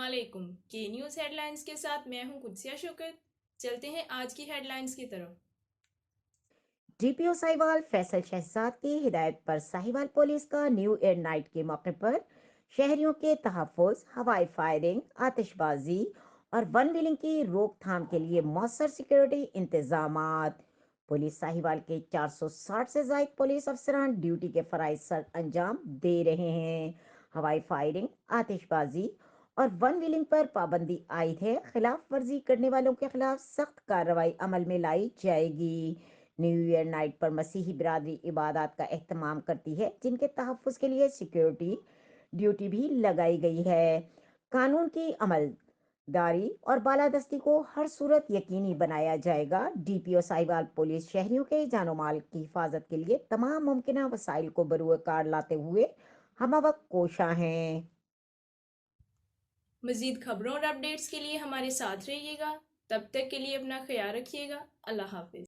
علیکم کے news head lines کے ساتھ میں ہوں قدسیہ شوکت۔ چلتے ہیں آج کی ہیڈ لائنز کی طرف۔ ڈی پی او ساہیوال فیصل شہزاد کی ہدایت پر ساہیوال پولیس کا نیو ایئر نائٹ کے موقع پر شہریوں کے تحفظ، ہوائی فائرنگ، آتش بازی اور ون ویلنگ کی روک تھام کے لیے مؤثر سیکورٹی انتظامات۔ پولیس ساہیوال کے 460 سے زائد پولیس افسران ڈیوٹی کے فرائض سر انجام دے رہے ہیں۔ ہوائی فائرنگ، آتش بازی اور ون ویلنگ پر پابندی عائد ہے۔ خلاف ورزی کرنے والوں کے خلاف سخت کارروائی عمل میں لائی جائے گی۔ نیو ایئر نائٹ پر مسیحی برادری عبادات کا اہتمام کرتی ہے، جن کے تحفظ کے لیے سیکیورٹی ڈیوٹی بھی لگائی گئی ہے۔ قانون کی عمل داری اور بالادستی کو ہر صورت یقینی بنایا جائے گا۔ ڈی پی او ساہیوال پولیس شہریوں کے جان و مال کی حفاظت کے لیے تمام ممکنہ وسائل کو بروئے کار لاتے ہوئے ہمہ وقت کوشاں ہیں۔ مزید خبروں اور اپڈیٹس کے لیے ہمارے ساتھ رہیے گا۔ تب تک کے لیے اپنا خیال رکھیے گا۔ اللہ حافظ۔